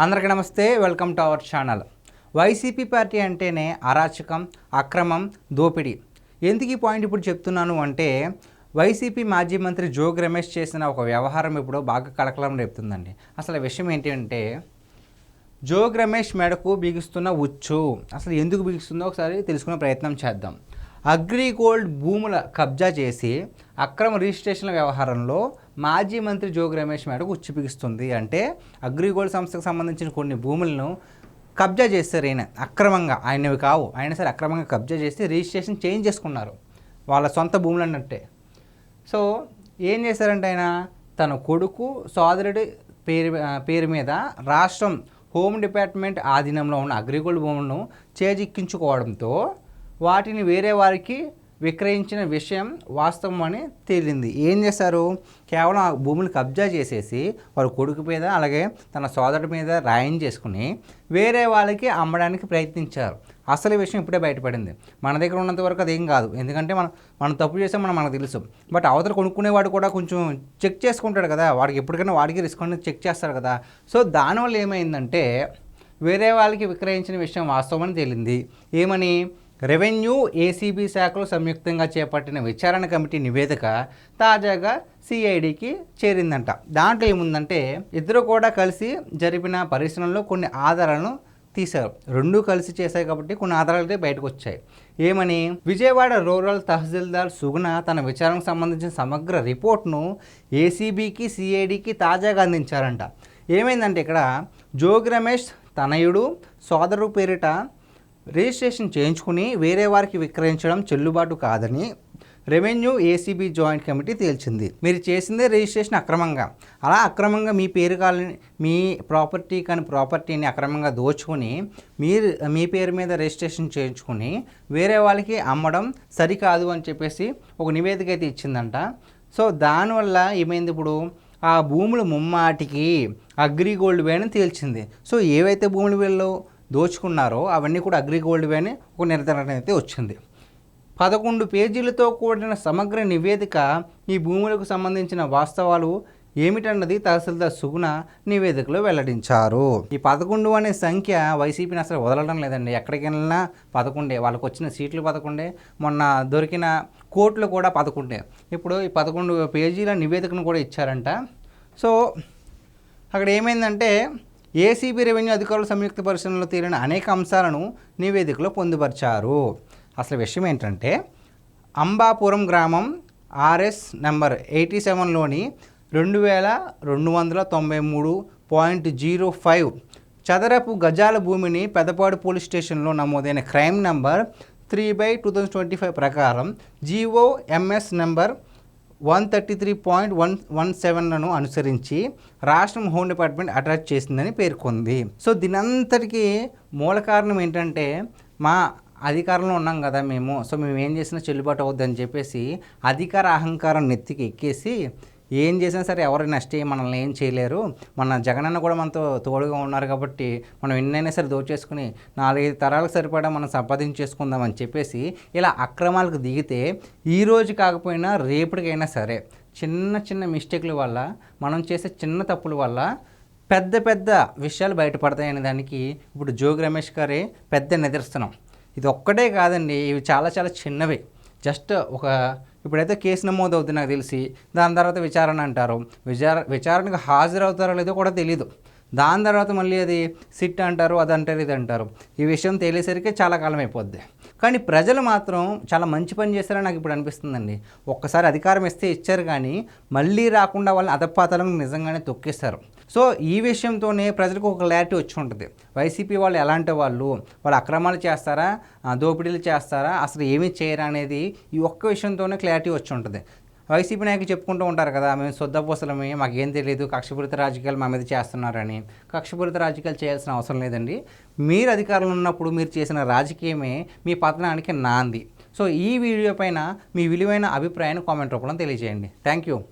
అందరికీ నమస్తే, welcome to our channel. YCP party అంటేనే అరాచకం, అక్రమం, దోపిడీ. ఎందుకు ఈ పాయింట్ ఇప్పుడు చెప్తున్నాను అంటే, వైసీపీ మాజీ మంత్రి జోగి రమేష్ చేసిన ఒక వ్యవహారం ఇప్పుడు బాగా కలకలం రేపుతుందండి. అసలు విషయం ఏంటి అంటే, జోగి రమేష్ మెడకు బిగుస్తున్న ఉచ్చు. అసలు ఎందుకు బిగుస్తుందో ఒకసారి తెలుసుకునే ప్రయత్నం చేద్దాం. అగ్రిగోల్డ్ భూముల కబ్జా చేసి అక్రమ రిజిస్ట్రేషన్ల వ్యవహారంలో మాజీ మంత్రి జోగి రమేష్ మేడకు ఉచ్చు బిగుస్తుంది. అంటే అగ్రిగోల్డ్ సంస్థకు సంబంధించిన కొన్ని భూములను కబ్జా చేస్తారు. అక్రమంగా, ఆయనవి కావు, అయినా సరే అక్రమంగా కబ్జా చేసి రిజిస్ట్రేషన్ చేంజ్ చేసుకున్నారు, వాళ్ళ సొంత భూములు అన్నట్టే. సో ఏం చేశారంటే, ఆయన తన కొడుకు సోదరుడి పేరు మీద రాష్ట్రం హోమ్ డిపార్ట్మెంట్ ఆధీనంలో ఉన్న అగ్రిగోల్డ్ భూములను చేజిక్కించుకోవడంతో వాటిని వేరే వారికి విక్రయించిన విషయం వాస్తవం అని తేలింది. ఏం చేశారు, కేవలం ఆ భూములు కబ్జా చేసేసి వాళ్ళ కొడుకు మీద అలాగే తన సోదరుడి మీద రాయం చేసుకుని వేరే వాళ్ళకి అమ్మడానికి ప్రయత్నించారు. అసలు విషయం ఇప్పుడే బయటపడింది. మన దగ్గర ఉన్నంత వరకు అదేం కాదు, ఎందుకంటే మనం తప్పు చేసాం మనకు తెలుసు. బట్ అవతల కొనుక్కునేవాడు కూడా కొంచెం చెక్ చేసుకుంటాడు కదా, వాడికి ఎప్పటికైనా వాడికి రిస్క్ అనేది చెక్ చేస్తారు కదా. సో దానివల్ల ఏమైందంటే, వేరే వాళ్ళకి విక్రయించిన విషయం వాస్తవం అని తేలింది. ఏమని, రెవెన్యూ ఏసీబీ శాఖలు సంయుక్తంగా చేపట్టిన విచారణ కమిటీ నివేదిక తాజాగా సిఐడికి చేరిందంట. దాంట్లో ఏముందంటే, ఇద్దరు కూడా కలిసి జరిపిన పరిశీలనలో కొన్ని ఆధారాలను తీశారు. రెండూ కలిసి చేశాయి కాబట్టి కొన్ని ఆధారాలు బయటకు వచ్చాయి. ఏమని, విజయవాడ రూరల్ తహసీల్దార్ సుగుణ తన విచారణకు సంబంధించిన సమగ్ర రిపోర్ట్ను ఏసీబీకి సిఐడికి తాజాగా అందించారంట. ఏమైందంటే, ఇక్కడ జోగి రమేష్ తనయుడు సోదరు పేరిట రిజిస్ట్రేషన్ చేయించుకుని వేరే వారికి విక్రయించడం చెల్లుబాటు కాదని రెవెన్యూ ఏసీబీ జాయింట్ కమిటీ తేల్చింది. మీరు చేసిందే రిజిస్ట్రేషన్ అక్రమంగా, అలా అక్రమంగా మీ పేరు కాలని మీ ప్రాపర్టీని అక్రమంగా దోచుకొని మీ పేరు మీద రిజిస్ట్రేషన్ చేయించుకుని వేరే వాళ్ళకి అమ్మడం సరికాదు అని చెప్పేసి ఒక నివేదిక అయితే ఇచ్చిందంట. సో దానివల్ల ఏమైంది, ఇప్పుడు ఆ భూములు ముమ్మాటికి అగ్రిగోల్డ్ వే అని తేల్చింది. సో ఏవైతే భూములు వీళ్ళు దోచుకున్నారో అవన్నీ కూడా అగ్రిగోల్డ్ వే అని ఒక నిర్ధారణ అయితే వచ్చింది. 11 పేజీలతో కూడిన సమగ్ర నివేదిక ఈ భూములకు సంబంధించిన వాస్తవాలు ఏమిటన్నది తహసీల్దార్ సుగుణ నివేదికలో వెల్లడించారు. ఈ 11 అనే సంఖ్య వైసీపీని అసలు వదలడం లేదండి. ఎక్కడికి వెళ్ళినా 11, వాళ్ళకు వచ్చిన సీట్లు 11, మొన్న దొరికిన కోట్లు కూడా 11. ఇప్పుడు ఈ 11 పేజీల నివేదికను కూడా ఇచ్చారంట. సో అక్కడ ఏమైందంటే, ఏసీబీ రెవెన్యూ అధికారుల సంయుక్త పరిశీలనలో తేలిన అనేక అంశాలను నివేదికలో పొందుపరిచారు. అసలు విషయం ఏంటంటే, అంబాపురం గ్రామం ఆర్ఎస్ నెంబర్ 87లోని 2293.05 చదరపు గజాల భూమిని పెదపాడు పోలీస్ స్టేషన్లో నమోదైన క్రైమ్ నెంబర్ 3/2025 ప్రకారం GOMS నెంబర్ 133.117లను అనుసరించి రాష్ట్రం హోమ్ డిపార్ట్మెంట్ అటాచ్ చేసిందని పేర్కొంది. సో దీనంతటికీ మూల కారణం ఏంటంటే, మా అధికారంలో ఉన్నాం కదా మేము, సో మేము ఏం చేసినా చెల్లుబాటు అవుద్దని చెప్పేసి అధికార అహంకారం నెత్తికి ఎక్కేసి ఏం చేసినా సరే ఎవరు నెక్స్ట్ మనల్ని ఏం చేయలేరు, మన జగనన్న కూడా మనతో తోడుగా ఉన్నారు కాబట్టి మనం ఎన్నైనా సరే దోచేసుకుని 4-5 తరాలకు సరిపడా మనం సంపాదించేసుకుందామని చెప్పేసి ఇలా అక్రమాలకు దిగితే ఈరోజు కాకపోయినా రేపటికైనా సరే చిన్న చిన్న మిస్టేక్ల వల్ల, మనం చేసే చిన్న తప్పుల వల్ల పెద్ద పెద్ద విషయాలు బయటపడతాయనే దానికి ఇప్పుడు జోగి రమేష్ గారే పెద్ద నిదర్శనం. ఇది ఒక్కటే కాదండి, ఇవి చాలా చాలా చిన్నవి. జస్ట్ ఇప్పుడైతే కేసు నమోదు అవుతుంది నాకు తెలిసి, దాని తర్వాత విచారణ అంటారు, విచారణకు హాజరవుతారో లేదో కూడా తెలీదు. దాని తర్వాత మళ్ళీ అది సిట్ అంటారు, అది అంటారు, ఇది అంటారు. ఈ విషయం తెలియసరికి చాలా కాలం అయిపోద్ది. కానీ ప్రజలు మాత్రం చాలా మంచి పని చేశారని నాకు ఇప్పుడు అనిపిస్తుందండి. ఒక్కసారి అధికారం ఇస్తే ఇచ్చారు, కానీ మళ్ళీ రాకుండా వాళ్ళని అధపాతాలను నిజంగానే తొక్కేస్తారు. సో ఈ విషయంతోనే ప్రజలకు ఒక క్లారిటీ వచ్చి ఉంటుంది. వైసీపీ వాళ్ళు ఎలాంటి వాళ్ళు అక్రమాలు చేస్తారా, దోపిడీలు చేస్తారా, అసలు ఏమీ చేయరా అనేది ఈ ఒక్క విషయంతోనే క్లారిటీ వచ్చి ఉంటుంది. వైసీపీ నాయకులు చెప్పుకుంటూ ఉంటారు కదా, మేము శుద్ధపూసలమే, మాకేం తెలియదు, కక్షపూరిత రాజకీయాలు మా మీద చేస్తున్నారని. కక్షపూరిత రాజకీయాలు చేయాల్సిన అవసరం లేదండి. మీరు అధికారంలో ఉన్నప్పుడు మీరు చేసిన రాజకీయమే మీ పతనానికి నాంది. సో ఈ వీడియో పైన మీ విలువైన అభిప్రాయాన్ని కామెంట్ రూపంలో తెలియజేయండి. Thank you.